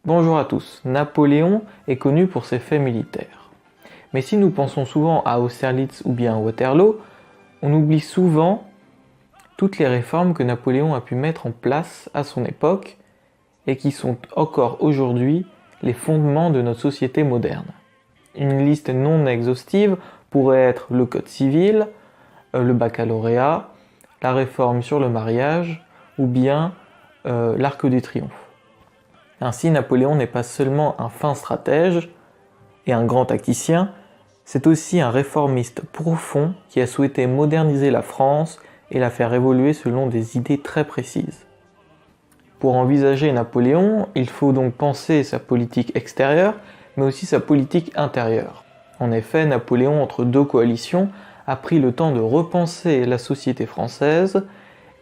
Bonjour à tous, Napoléon est connu pour ses faits militaires. Mais si nous pensons souvent à Austerlitz ou bien à Waterloo, on oublie souvent toutes les réformes que Napoléon a pu mettre en place à son époque et qui sont encore aujourd'hui les fondements de notre société moderne. Une liste non exhaustive pourrait être le Code civil, le baccalauréat, la réforme sur le mariage ou bien l'Arc de Triomphe. Ainsi, Napoléon n'est pas seulement un fin stratège et un grand tacticien, c'est aussi un réformiste profond qui a souhaité moderniser la France et la faire évoluer selon des idées très précises. Pour envisager Napoléon, il faut donc penser sa politique extérieure, mais aussi sa politique intérieure. En effet, Napoléon, entre deux coalitions, a pris le temps de repenser la société française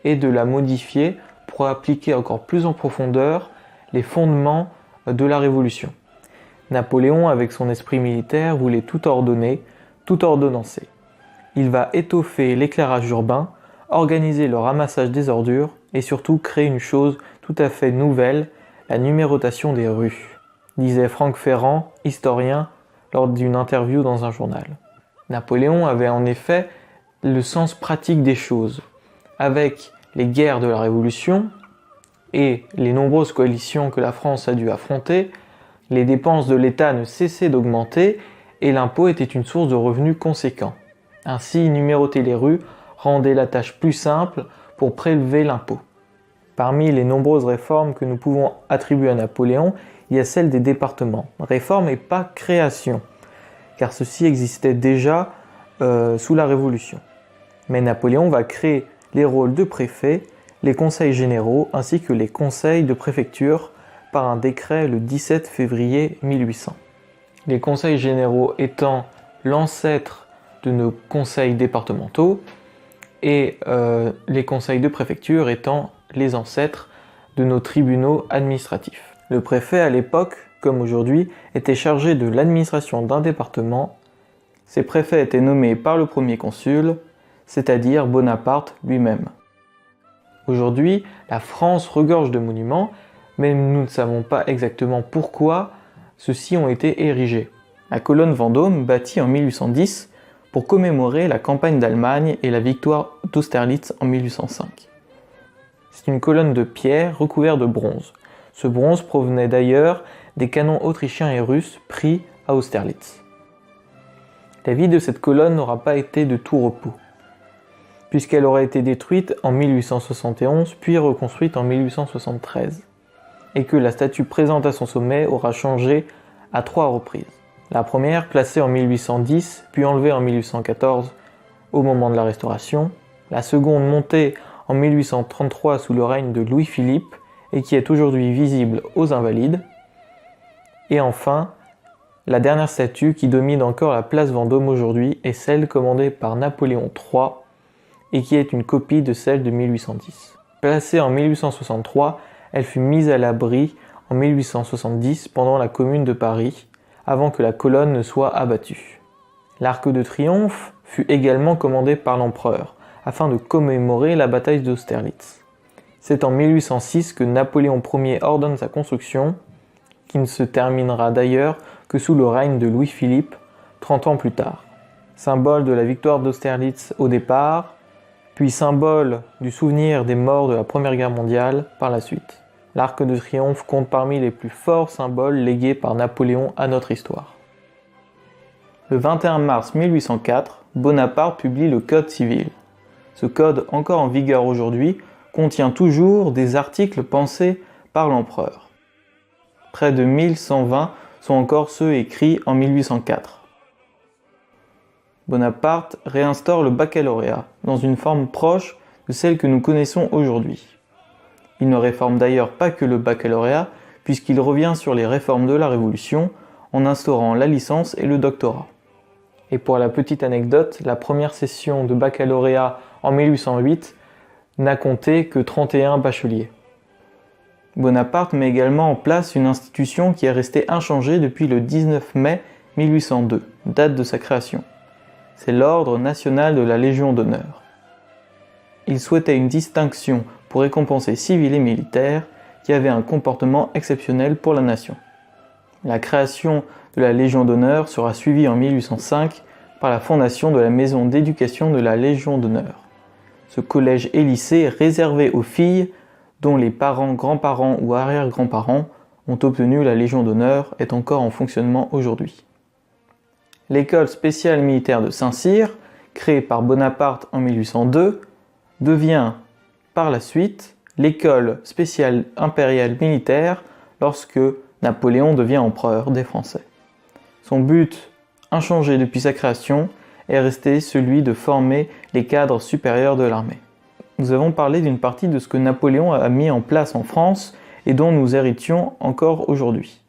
et de la modifier pour appliquer encore plus en profondeur les fondements de la Révolution. Napoléon, avec son esprit militaire, voulait tout ordonner, tout ordonnancer. Il va étoffer l'éclairage urbain, organiser le ramassage des ordures et surtout créer une chose tout à fait nouvelle, la numérotation des rues, disait Franck Ferrand, historien, lors d'une interview dans un journal. Napoléon avait en effet le sens pratique des choses. Avec les guerres de la Révolution et les nombreuses coalitions que la France a dû affronter, les dépenses de l'État ne cessaient d'augmenter et l'impôt était une source de revenus conséquents. Ainsi, numéroter les rues rendait la tâche plus simple pour prélever l'impôt. Parmi les nombreuses réformes que nous pouvons attribuer à Napoléon, il y a celle des départements. Réforme et pas création, car ceci existait déjà sous la Révolution. Mais Napoléon va créer les rôles de préfet, les conseils généraux ainsi que les conseils de préfecture par un décret le 17 février 1800. Les conseils généraux étant l'ancêtre de nos conseils départementaux et les conseils de préfecture étant les ancêtres de nos tribunaux administratifs. Le préfet à l'époque, comme aujourd'hui, était chargé de l'administration d'un département. Ces préfets étaient nommés par le premier consul, c'est-à-dire Bonaparte lui-même. Aujourd'hui, la France regorge de monuments, mais nous ne savons pas exactement pourquoi ceux-ci ont été érigés. La colonne Vendôme, bâtie en 1810 pour commémorer la campagne d'Allemagne et la victoire d'Austerlitz en 1805. C'est une colonne de pierre recouverte de bronze. Ce bronze provenait d'ailleurs des canons autrichiens et russes pris à Austerlitz. La vie de cette colonne n'aura pas été de tout repos, puisqu'elle aura été détruite en 1871 puis reconstruite en 1873, et que la statue présente à son sommet aura changé à 3 reprises. La première, placée en 1810, puis enlevée en 1814 au moment de la Restauration, la seconde montée en 1833 sous le règne de Louis-Philippe et qui est aujourd'hui visible aux Invalides, et enfin, la dernière statue qui domine encore la place Vendôme aujourd'hui est celle commandée par Napoléon III et qui est une copie de celle de 1810. Placée en 1863, elle fut mise à l'abri en 1870 pendant la Commune de Paris, avant que la colonne ne soit abattue. L'Arc de Triomphe fut également commandé par l'empereur, afin de commémorer la bataille d'Austerlitz. C'est en 1806 que Napoléon Ier ordonne sa construction, qui ne se terminera d'ailleurs que sous le règne de Louis-Philippe, 30 ans plus tard. Symbole de la victoire d'Austerlitz au départ, puis symbole du souvenir des morts de la Première Guerre mondiale par la suite. L'Arc de Triomphe compte parmi les plus forts symboles légués par Napoléon à notre histoire. Le 21 mars 1804, Bonaparte publie le Code civil. Ce code, encore en vigueur aujourd'hui, contient toujours des articles pensés par l'empereur. Près de 1120 sont encore ceux écrits en 1804. Bonaparte réinstaure le baccalauréat dans une forme proche de celle que nous connaissons aujourd'hui. Il ne réforme d'ailleurs pas que le baccalauréat, puisqu'il revient sur les réformes de la Révolution en instaurant la licence et le doctorat. Et pour la petite anecdote, la première session de baccalauréat en 1808 n'a compté que 31 bacheliers. Bonaparte met également en place une institution qui est restée inchangée depuis le 19 mai 1802, date de sa création. C'est l'Ordre national de la Légion d'honneur. Il souhaitait une distinction pour récompenser civils et militaires qui avait un comportement exceptionnel pour la nation. La création de la Légion d'honneur sera suivie en 1805 par la fondation de la maison d'éducation de la Légion d'honneur. Ce collège et lycée réservé aux filles dont les parents, grands-parents ou arrière-grands-parents ont obtenu la Légion d'honneur est encore en fonctionnement aujourd'hui. L'école spéciale militaire de Saint-Cyr, créée par Bonaparte en 1802, devient par la suite l'école spéciale impériale militaire lorsque Napoléon devient empereur des Français. Son but, inchangé depuis sa création, est resté celui de former les cadres supérieurs de l'armée. Nous avons parlé d'une partie de ce que Napoléon a mis en place en France et dont nous héritions encore aujourd'hui.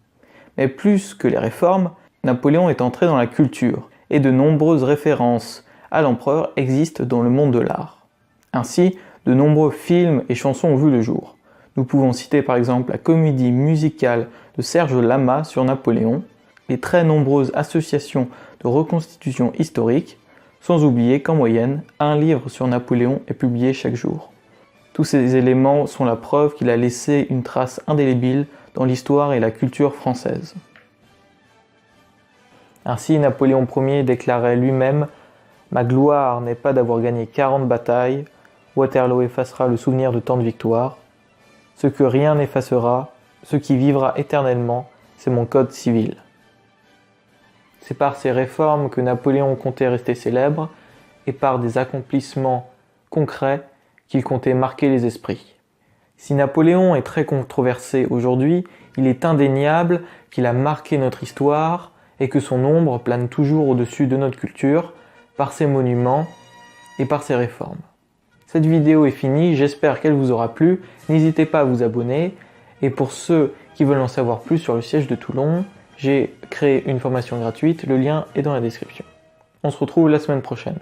Mais plus que les réformes, Napoléon est entré dans la culture et de nombreuses références à l'empereur existent dans le monde de l'art. Ainsi, de nombreux films et chansons ont vu le jour. Nous pouvons citer par exemple la comédie musicale de Serge Lama sur Napoléon, les très nombreuses associations de reconstitution historique, sans oublier qu'en moyenne, un livre sur Napoléon est publié chaque jour. Tous ces éléments sont la preuve qu'il a laissé une trace indélébile dans l'histoire et la culture française. Ainsi, Napoléon Ier déclarait lui-même « Ma gloire n'est pas d'avoir gagné 40 batailles, Waterloo effacera le souvenir de tant de victoires. Ce que rien n'effacera, ce qui vivra éternellement, c'est mon code civil. » C'est par ces réformes que Napoléon comptait rester célèbre et par des accomplissements concrets qu'il comptait marquer les esprits. Si Napoléon est très controversé aujourd'hui, il est indéniable qu'il a marqué notre histoire et que son ombre plane toujours au-dessus de notre culture par ses monuments et par ses réformes. Cette vidéo est finie, j'espère qu'elle vous aura plu. N'hésitez pas à vous abonner. Et pour ceux qui veulent en savoir plus sur le siège de Toulon, j'ai créé une formation gratuite, le lien est dans la description. On se retrouve la semaine prochaine.